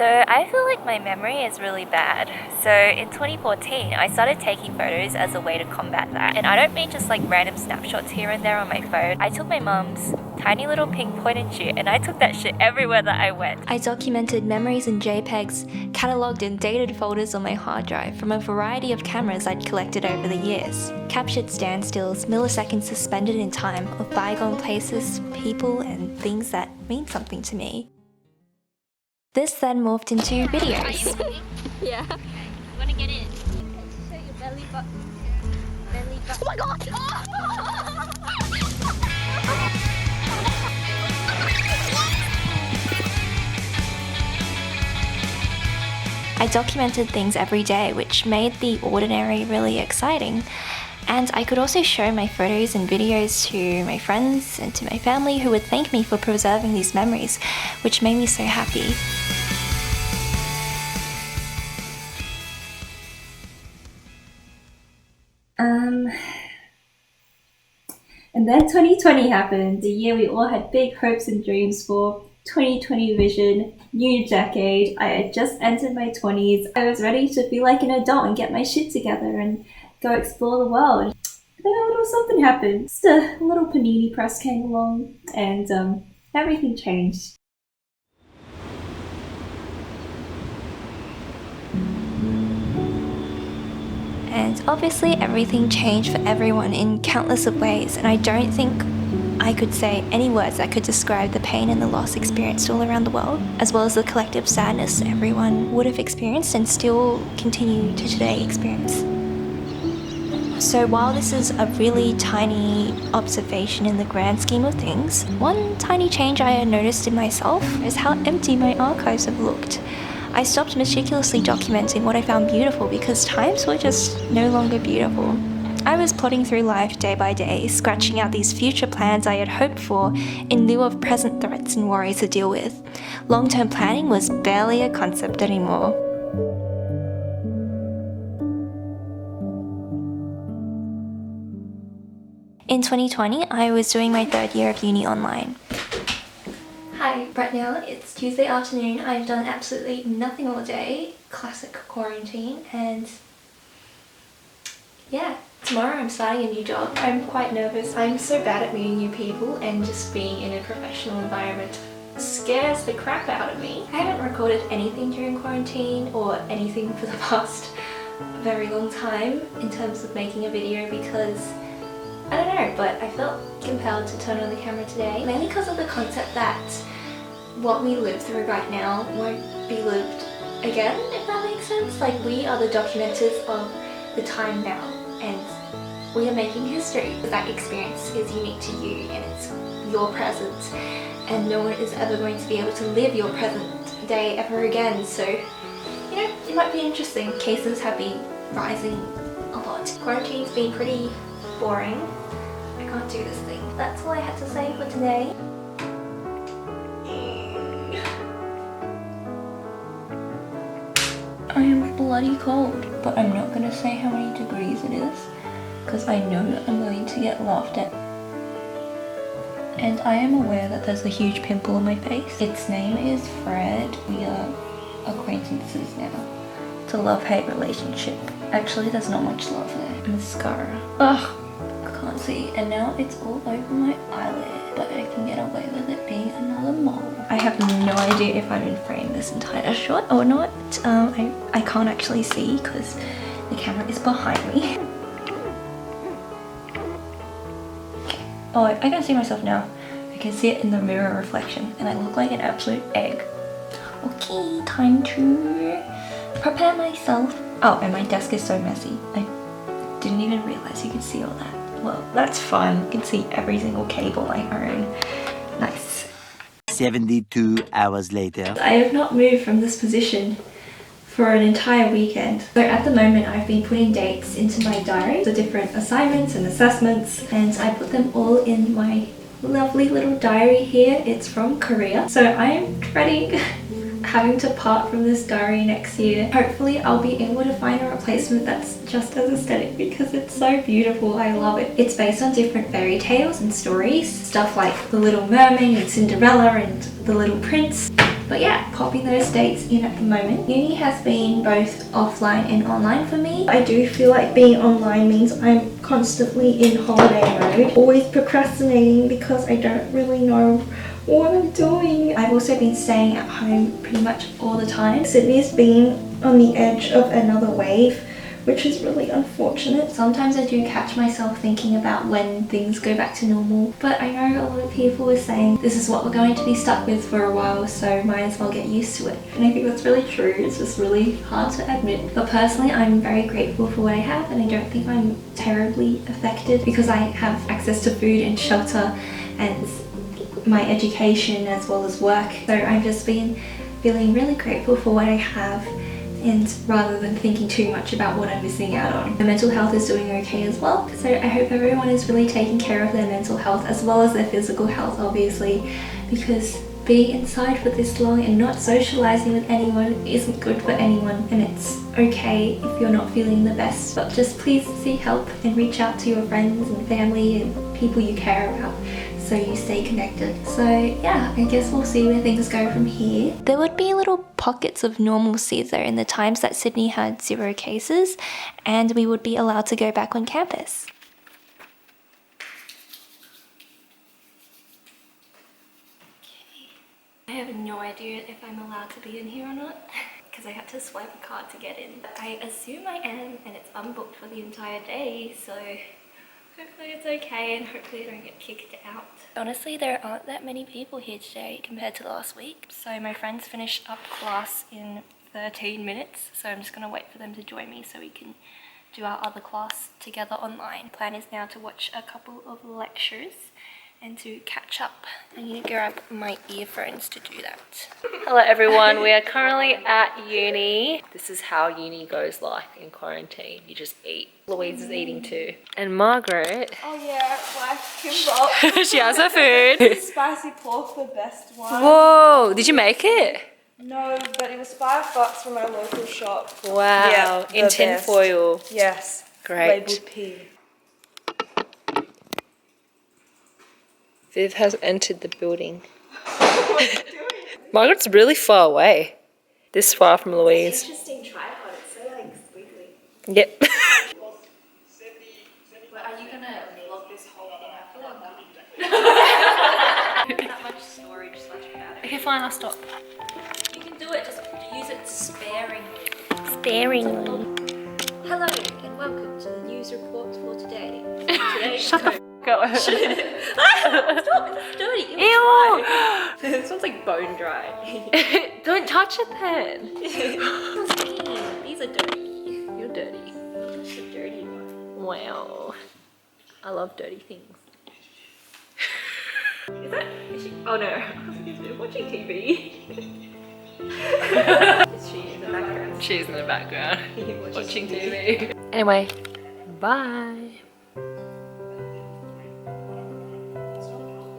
So I feel like my memory is really bad. So in 2014, I started taking photos as a way to combat that. And I don't mean just like random snapshots here and there on my phone. I took my mum's tiny little pink point and shoot, and I took that shit everywhere that I went. I documented memories in JPEGs, catalogued in dated folders on my hard drive from a variety of cameras I'd collected over the years. Captured standstills, milliseconds suspended in time of bygone places, people, and things that mean something to me. This then morphed into videos. Yeah. You wanna get in? Show your belly button. Belly button. Oh my god! I documented things every day, which made the ordinary really exciting. And I could also show my photos and videos to my friends and to my family, who would thank me for preserving these memories, which made me so happy. And then 2020 happened, the year we all had big hopes and dreams for. 2020 vision, new decade. I had just entered my 20s. I was ready to feel like an adult and get my shit together and go explore the world. Then a little something happened. Just a little panini press came along and everything changed. And obviously everything changed for everyone in countless of ways, and I don't think I could say any words that could describe the pain and the loss experienced all around the world, as well as the collective sadness everyone would have experienced and still continue to today experience. So while this is a really tiny observation in the grand scheme of things, one tiny change I had noticed in myself is how empty my archives have looked. I stopped meticulously documenting what I found beautiful because times were just no longer beautiful. I was plodding through life day by day, scratching out these future plans I had hoped for in lieu of present threats and worries to deal with. Long-term planning was barely a concept anymore. In 2020, I was doing my third year of uni online. Hi, right now it's Tuesday afternoon. I've done absolutely nothing all day. Classic quarantine, and yeah, tomorrow I'm starting a new job. I'm quite nervous. I'm so bad at meeting new people, and just being in a professional environment scares the crap out of me. I haven't recorded anything during quarantine or anything for the past very long time in terms of making a video because I don't know, but I felt compelled to turn on the camera today, mainly because of the concept that what we live through right now won't be lived again, if that makes sense. Like, we are the documenters of the time now, and we are making history. That experience is unique to you, and it's your present, and no one is ever going to be able to live your present day ever again. So, you know, it might be interesting. Cases have been rising a lot. Quarantine's been pretty boring. I can't do this thing. That's all I had to say for today. I am bloody cold, but I'm not gonna say how many degrees it is because I know that I'm going to get laughed at. And I am aware that there's a huge pimple on my face. Its name is Fred. We are acquaintances now. It's a love-hate relationship. Actually, there's not much love there. Mascara. Ugh. Can't see, and now it's all over my eyelid, but I can get away with it being another mole. I have no idea if I'm in frame this entire shot or not. I can't actually see because the camera is behind me. Oh, I can see myself now. I can see it in the mirror reflection, and I look like an absolute egg. Okay, time to prepare myself. Oh, and my desk is so messy. I didn't even realize you could see all that. Well, that's fun. You can see every single cable I own. Nice. 72 hours later. I have not moved from this position for an entire weekend. So at the moment I've been putting dates into my diary, the different assignments and assessments, and I put them all in my lovely little diary here. It's from Korea. So I'm dreading having to part from this diary next year. Hopefully I'll be able to find a replacement that's just as aesthetic because it's so beautiful. I love it. It's based on different fairy tales and stories, stuff like The Little Mermaid and Cinderella and The Little Prince. But yeah, popping those dates in at the moment. Uni has been both offline and online for me. I do feel like being online means I'm constantly in holiday mode, always procrastinating because I don't really know what I'm doing. I've also been staying at home pretty much all the time. Sydney's been on the edge of another wave, which is really unfortunate. Sometimes I do catch myself thinking about when things go back to normal, but I know a lot of people are saying this is what we're going to be stuck with for a while, so might as well get used to it. And I think that's really true. It's just really hard to admit. But personally, I'm very grateful for what I have, and I don't think I'm terribly affected because I have access to food and shelter and my education as well as work. So I've just been feeling really grateful for what I have, and rather than thinking too much about what I'm missing out on. My mental health is doing okay as well, so I hope everyone is really taking care of their mental health as well as their physical health, obviously, because being inside for this long and not socializing with anyone isn't good for anyone, and it's okay if you're not feeling the best. But just please seek help and reach out to your friends and family and people you care about, so you stay connected. So yeah, I guess we'll see where things go from here. There would be little pockets of normalcy though in the times that Sydney had 0 cases, and we would be allowed to go back on campus. I have no idea if I'm allowed to be in here or not because I had to swipe a card to get in. I assume I am, and it's unbooked for the entire day, so hopefully it's okay and hopefully I don't get kicked out. Honestly, there aren't that many people here today compared to last week. So my friends finished up class in 13 minutes. So I'm just going to wait for them to join me so we can do our other class together online. Plan is now to watch a couple of lectures and to catch up. I need to grab my earphones to do that. Hello everyone, we are currently at uni. This is how uni goes like in quarantine. You just eat. Louise is eating too. And Margaret. Oh yeah, like kimbap. She has her food. Spicy pork, the best one. Whoa, did you make it? No, but it was $5 from our local shop. Wow, Yeah, in the tin best. foil. Yes. Great. Labeled P. Viv has entered the building. Margaret's really far away. This far from Louise. Interesting tripod, it's so like squiggly. Yep. Are you gonna vlog this whole thing? I feel like that much storage /battery. Okay, fine, I'll stop. You can do it, just use it sparingly. Hello and welcome to the news report for today. Shut the go. Stop, it's dirty. Ew! This one's like bone dry. Don't touch it then. These are dirty. You're dirty. That's a dirty one. Wow. I love dirty things. Is she? Oh no. She's watching TV. Is she in the background? She's in the background watching TV. Anyway, bye.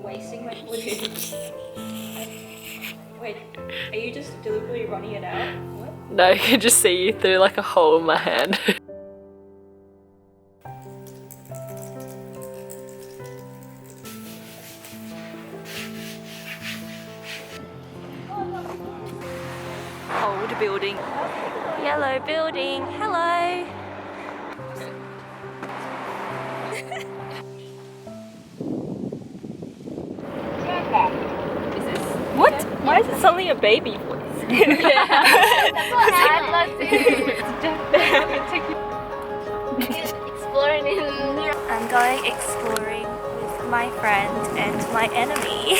Wasting my footage. Wait, are you just deliberately running it out? What? No, I can just see you through like a hole in my hand. Old building. Yellow building, hello. What? Why is it suddenly a baby voice? I'd love to. Exploring in. I'm going exploring with my friend and my enemy.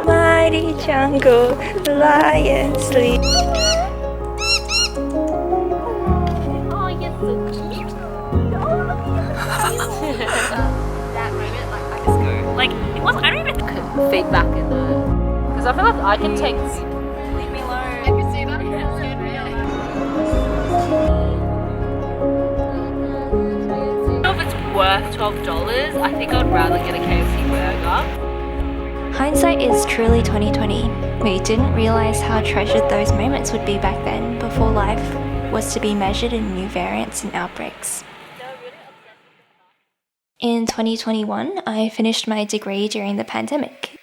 Mighty jungle, lion sleep. Oh, you're so cute. That moment, like, I just go. Like, it was, I don't even Feedback in the. Because I feel like I can take. leave me alone. I can see that. If it's worth $12, I think I'd rather get a KFC burger. Hindsight is truly 2020. We didn't realize how treasured those moments would be back then before before life was to be measured in new variants and outbreaks. In 2021, I finished my degree during the pandemic.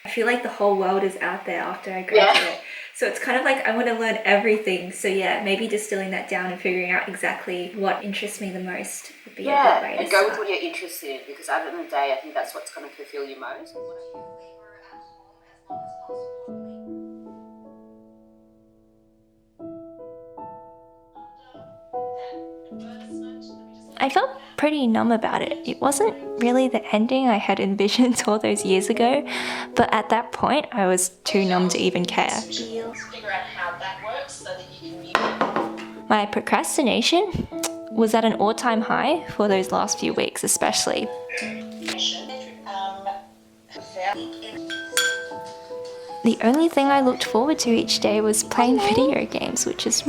I feel like the whole world is out there after I graduate. Yeah. So it's kind of like I want to learn everything. So yeah, maybe distilling that down and figuring out exactly what interests me the most would be a good way to and go with what you're interested in, because at the end of the day, I think that's what's going to fulfill you most. I felt pretty numb about it. It wasn't really the ending I had envisioned all those years ago, but at that point I was too numb to even care. My procrastination was at an all-time high for those last few weeks especially. The only thing I looked forward to each day was playing video games, which is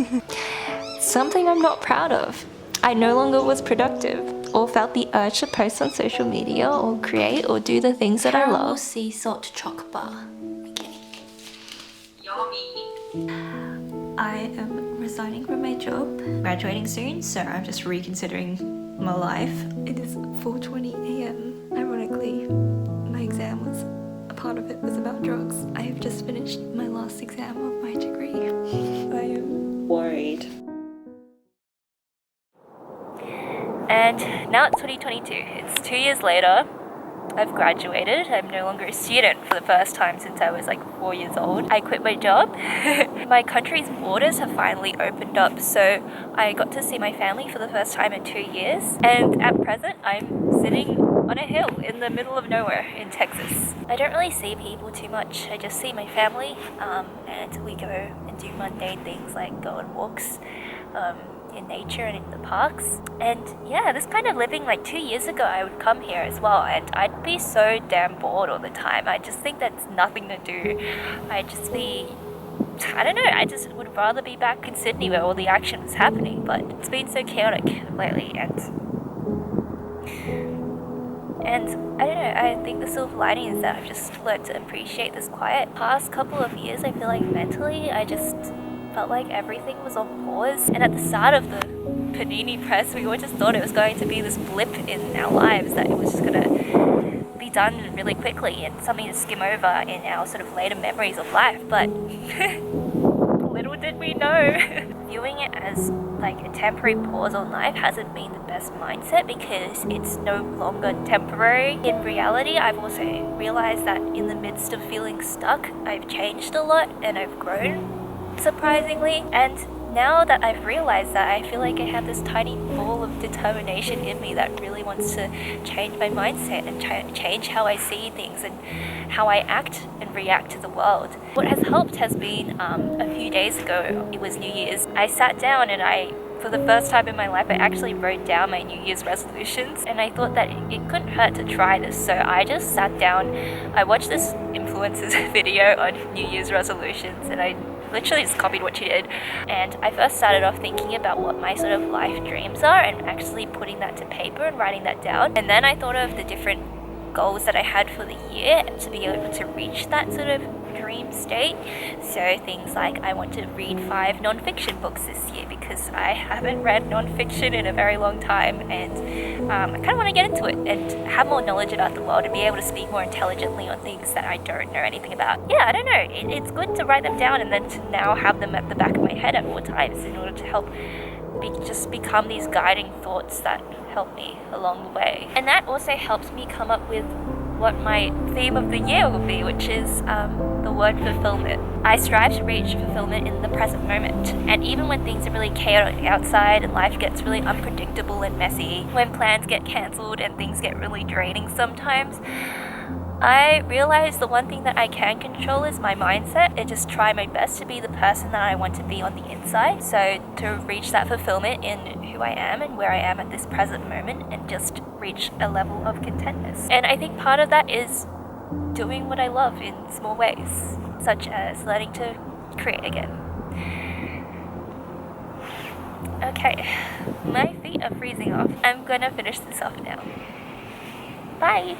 something I'm not proud of. I no longer was productive or felt the urge to post on social media or create or do the things that I love. Sea salt choc bar. Okay. I am resigning from my job, graduating soon, so I'm just reconsidering my life. It is 4:20 a.m. Ironically, my exam was, a part of it was about drugs. I have just finished my last exam of my degree. I am worried. And now it's 2022. It's 2 years later. I've graduated. I'm no longer a student for the first time since I was like 4 years old. I quit my job. My country's borders have finally opened up, so I got to see my family for the first time in 2 years. And at present, I'm sitting on a hill in the middle of nowhere in Texas. I don't really see people too much. I just see my family, and we go and do mundane things like go on walks in nature and in the parks. And yeah, this kind of living, like 2 years ago I would come here as well and I'd be so damn bored all the time. I just think that's nothing to do. I don't know, I just would rather be back in Sydney where all the action was happening, but it's been so chaotic lately. And I don't know, I think the silver lining is that I've just learned to appreciate this quiet. Past couple of years I feel like mentally I just felt like everything was on pause, and at the start of the panini press we all just thought it was going to be this blip in our lives, that it was just going to be done really quickly and something to skim over in our sort of later memories of life, but little did we know. Viewing it as like a temporary pause on life hasn't been the best mindset because it's no longer temporary. In reality, I've also realized that in the midst of feeling stuck, I've changed a lot and I've grown, surprisingly. And now that I've realized that, I feel like I have this tiny ball of determination in me that really wants to change my mindset and change how I see things and how I act and react to the world. What has helped has been a few days ago, it was New Year's, I sat down and for the first time in my life, I actually wrote down my New Year's resolutions, and I thought that it couldn't hurt to try this. So I just sat down, I watched this influencer's video on New Year's resolutions, and I literally just copied what she did. And I first started off thinking about what my sort of life dreams are and actually putting that to paper and writing that down. And then I thought of the different goals that I had for the year to be able to reach that sort of dream state. So things like I want to read 5 non-fiction books this year because I haven't read non-fiction in a very long time, and I kind of want to get into it and have more knowledge about the world and be able to speak more intelligently on things that I don't know anything about. Yeah, I don't know, it's good to write them down and then to now have them at the back of my head at all times in order to help just become these guiding thoughts that help me along the way. And that also helps me come up with what my theme of the year will be, which is the word fulfillment. I strive to reach fulfillment in the present moment. And even when things are really chaotic outside and life gets really unpredictable and messy, when plans get cancelled and things get really draining sometimes, I realize the one thing that I can control is my mindset and just try my best to be the person that I want to be on the inside. So to reach that fulfillment in who I am and where I am at this present moment and just reach a level of contentness. And I think part of that is doing what I love in small ways, such as learning to create again. Okay, my feet are freezing off. I'm gonna finish this off now. Bye!